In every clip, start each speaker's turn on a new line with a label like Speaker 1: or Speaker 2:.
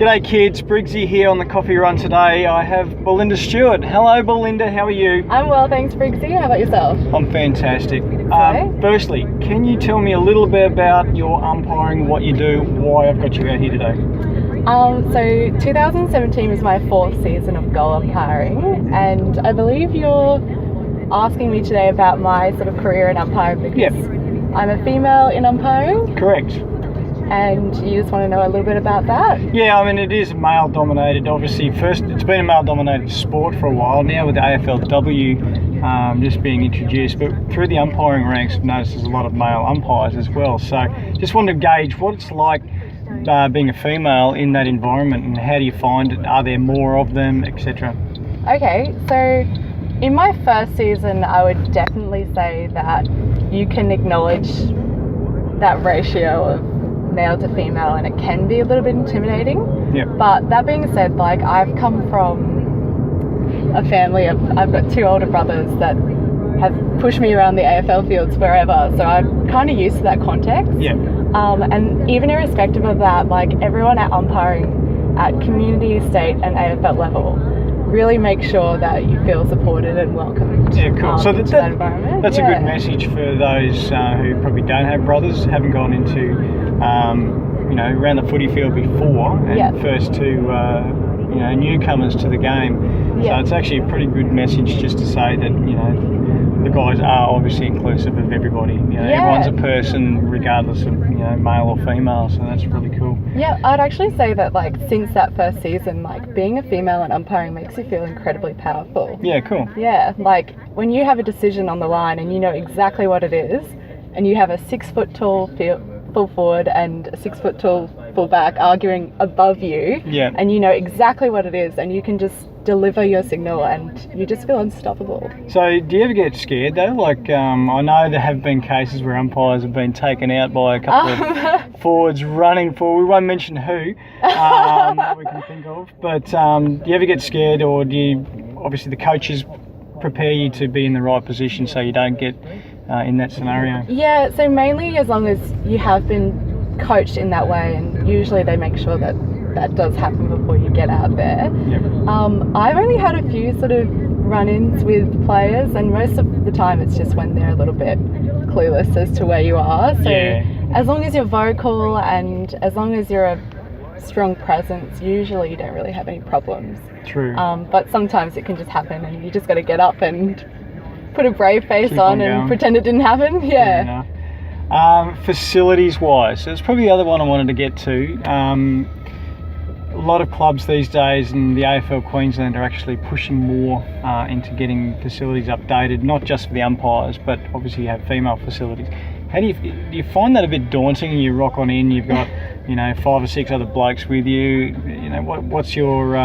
Speaker 1: G'day kids, Briggsy here on the coffee run today. I have Belinda Stewart. Hello Belinda, how are you?
Speaker 2: I'm well, thanks Briggsy. How about yourself?
Speaker 1: I'm fantastic.
Speaker 2: Okay.
Speaker 1: Firstly, can you tell me a little bit about your umpiring, what you do, why I've got you out here today?
Speaker 2: So 2017 was my 4th season of goal umpiring, and I believe you're asking me today about my sort of career in umpiring because
Speaker 1: Yep.
Speaker 2: I'm a female in umpiring.
Speaker 1: Correct.
Speaker 2: And you just want to know a little bit about that?
Speaker 1: Yeah, I mean it is male dominated. Obviously, first it's been a male dominated sport for a while now with the AFLW just being introduced, but through the umpiring ranks I've noticed there's a lot of male umpires as well. So just wanted to gauge what it's like being a female in that environment and how do you find it? Are there more of them, etc.?
Speaker 2: Okay, so in my first season I would definitely say that you can acknowledge that ratio of male to female, and it can be a little bit intimidating.
Speaker 1: Yeah.
Speaker 2: But that being said, like I've come from a family of, I've got 2 older brothers that have pushed me around the AFL fields forever, so I'm kind of used to that context.
Speaker 1: Yeah.
Speaker 2: And even irrespective of that, like everyone at umpiring at community, state and AFL level really make sure that you feel supported and welcomed.
Speaker 1: Yeah, cool. So
Speaker 2: into that environment.
Speaker 1: That's a good message for those who probably don't have brothers, haven't gone into around the footy field before, and first to newcomers to the game. So it's actually a pretty good message just to say that the guys are obviously inclusive of everybody. Everyone's a person regardless of male or female. So that's really cool.
Speaker 2: Yeah, I'd actually say that like since that first season, like being a female in umpiring makes you feel incredibly powerful.
Speaker 1: Yeah, cool.
Speaker 2: Yeah, like when you have a decision on the line and you know exactly what it is, and you have a 6 foot tall full forward and a 6 foot tall full back arguing above you, and you know exactly what it is, and you can just deliver your signal and you just feel unstoppable.
Speaker 1: So do you ever get scared though? Like I know there have been cases where umpires have been taken out by a couple of forwards running forward. We won't mention who that we can think of, but do you ever get scared, or do you, obviously the coaches prepare you to be in the right position so you don't get in that scenario? Yeah,
Speaker 2: so mainly as long as you have been coached in that way, and usually they make sure that that does happen before you get out there.
Speaker 1: Yep.
Speaker 2: I've only had a few sort of run-ins with players, and most of the time it's just when they're a little bit clueless as to where you are. So as long as you're vocal and as long as you're a strong presence, usually you don't really have any problems.
Speaker 1: True.
Speaker 2: But sometimes it can just happen and you just got to get up and put a brave face on and pretend it didn't happen. Yeah.
Speaker 1: Facilities wise, that's probably the other one I wanted to get to. A lot of clubs these days in the AFL Queensland are actually pushing more into getting facilities updated, not just for the umpires, but obviously you have female facilities. How do you find that a bit daunting? You rock on in, you've got 5 or 6 other blokes with you. What's your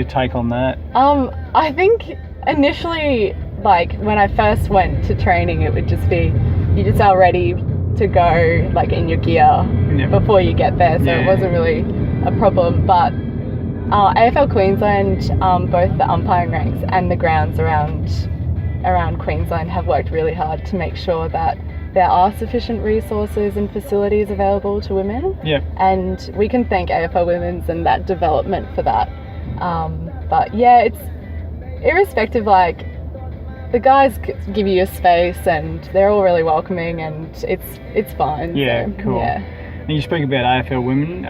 Speaker 1: take on that?
Speaker 2: I think initially, like when I first went to training, it would just be you just are ready to go like in your gear before you get there, so it wasn't really a problem. But AFL Queensland, both the umpiring ranks and the grounds around Queensland have worked really hard to make sure that there are sufficient resources and facilities available to women.
Speaker 1: Yeah. And
Speaker 2: we can thank AFL Women's and that development for that. But yeah, it's irrespective, like the guys give you a space and they're all really welcoming and it's fine.
Speaker 1: Yeah,
Speaker 2: so,
Speaker 1: cool.
Speaker 2: Yeah.
Speaker 1: And you speak about AFL Women.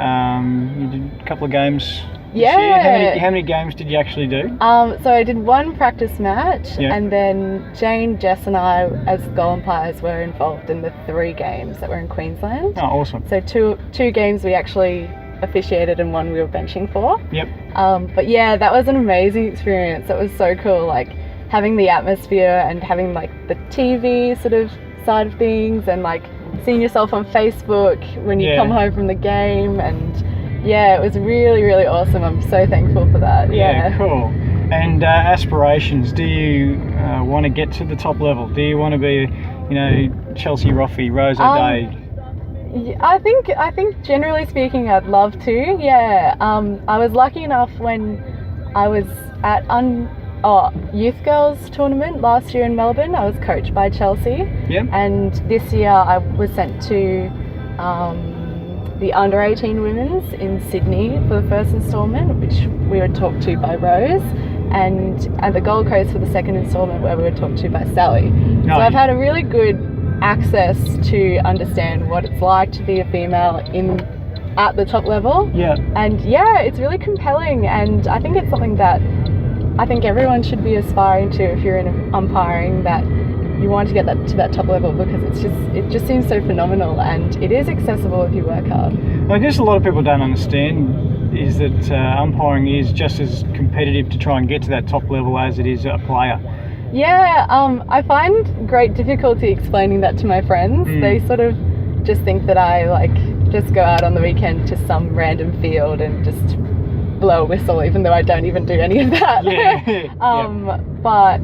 Speaker 1: You did a couple of games this
Speaker 2: year.
Speaker 1: How many games did you actually do?
Speaker 2: So I did 1 practice match, and then Jane, Jess and I as goal umpires were involved in the 3 games that were in Queensland.
Speaker 1: Oh, awesome.
Speaker 2: So two games we actually officiated and 1 we were benching for.
Speaker 1: Yep.
Speaker 2: But yeah, that was an amazing experience. It was so cool, like having the atmosphere and having like the TV sort of side of things, and like seeing yourself on Facebook when you come home from the game, and it was really, really awesome. I'm so thankful for that.
Speaker 1: Yeah, cool. And aspirations, do you want to get to the top level? Do you want to be, Chelsea Roffey, Rose O'Day?
Speaker 2: I think generally speaking I'd love to. I was lucky enough when I was at youth girls tournament last year in Melbourne. I was coached by Chelsea.
Speaker 1: Yep.
Speaker 2: And this year I was sent to the under-18 women's in Sydney for the first instalment, which we were talked to by Rose, and at the Gold Coast for the second instalment, where we were talked to by Sally. So I've had a really good access to understand what it's like to be a female at the top level.
Speaker 1: Yeah.
Speaker 2: And yeah, it's really compelling, and I think it's something that I think everyone should be aspiring to if you're in umpiring, that you want to get that to that top level, because it just seems so phenomenal, and it is accessible if you work hard.
Speaker 1: I guess a lot of people don't understand is that umpiring is just as competitive to try and get to that top level as it is a player.
Speaker 2: Yeah, I find great difficulty explaining that to my friends. They sort of just think that I just go out on the weekend to some random field and just blow a whistle, even though I don't even do any of that.
Speaker 1: Yeah.
Speaker 2: But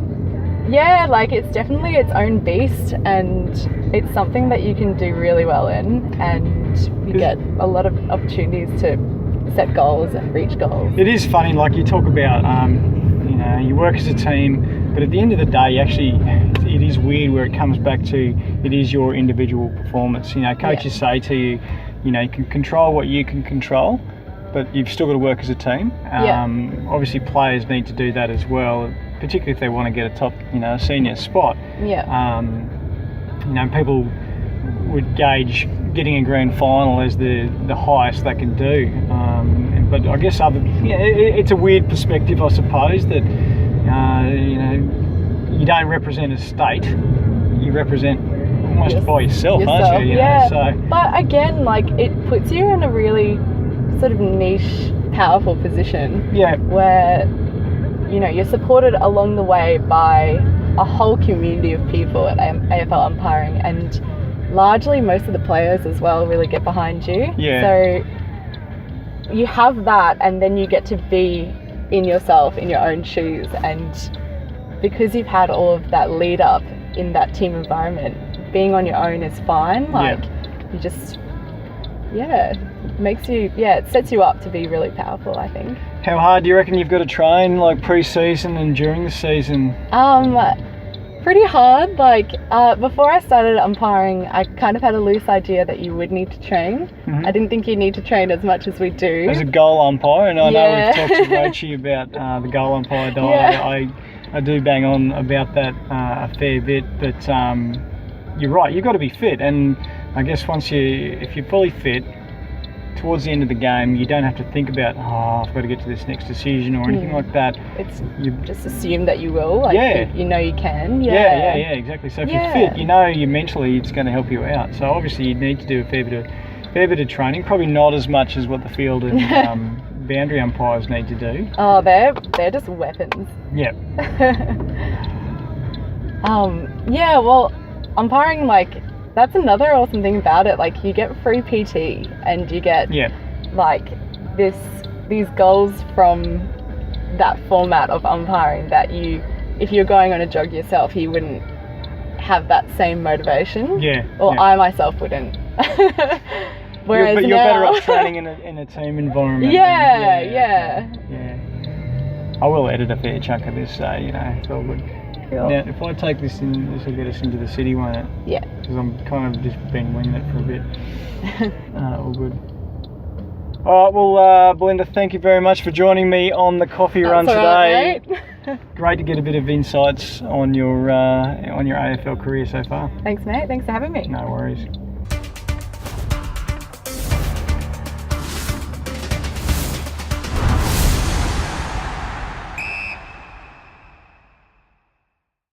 Speaker 2: yeah, it's definitely its own beast, and it's something that you can do really well in, and you get a lot of opportunities to set goals and reach goals.
Speaker 1: It is funny, you talk about, you work as a team, but at the end of the day, actually, it is weird where it comes back to it is your individual performance. Coaches say to you, you can control what you can control, but you've still got to work as a team. Obviously, players need to do that as well, particularly if they want to get a top, senior spot. People would gauge getting a grand final as the highest they can do. But I guess it's a weird perspective, I suppose, that you don't represent a state, you represent almost by yourself, aren't you?
Speaker 2: But again, it puts you in a really sort of niche, powerful position. Where you're supported along the way by a whole community of people at AFL umpiring, and largely most of the players as well really get behind you. So you have that, and then you get to be in yourself, in your own shoes, and because you've had all of that lead up in that team environment, being on your own is fine. You just, it sets you up to be really powerful, I think.
Speaker 1: How hard do you reckon you've got to train, pre-season and during the season?
Speaker 2: Pretty hard. Before I started umpiring, I kind of had a loose idea that you would need to train. I didn't think you need to train as much as we do.
Speaker 1: As a goal umpire, and I know we've talked to Rochi about the goal umpire diet. I do bang on about that a fair bit, but you're right, you've got to be fit, and I guess if you're fully fit, towards the end of the game, you don't have to think about, I've got to get to this next decision or anything like that.
Speaker 2: You just assume that you will. You know you can.
Speaker 1: Yeah, exactly. So if you're fit, you mentally it's going to help you out. So obviously you need to do a fair bit of training, probably not as much as what the field and boundary umpires need to do.
Speaker 2: Oh, they're just weapons.
Speaker 1: Yeah.
Speaker 2: Well, umpiring, that's another awesome thing about it. You get free PT, and you get these goals from that format of umpiring that if you're going on a jog yourself, you wouldn't have that same motivation. I myself wouldn't. Whereas
Speaker 1: you're better off training in a team environment.
Speaker 2: Yeah.
Speaker 1: I will edit a fair chunk of this, so it's all good. Cool. Now, if I take this in, this will get us into the city, won't it?
Speaker 2: Yeah.
Speaker 1: Because I'm kind of just been winging it for a bit. All good. All right, well, Belinda, thank you very much for joining me on the coffee run today.
Speaker 2: Right,
Speaker 1: Great to get a bit of insights on your AFL career so far.
Speaker 2: Thanks, mate. Thanks for having me.
Speaker 1: No worries.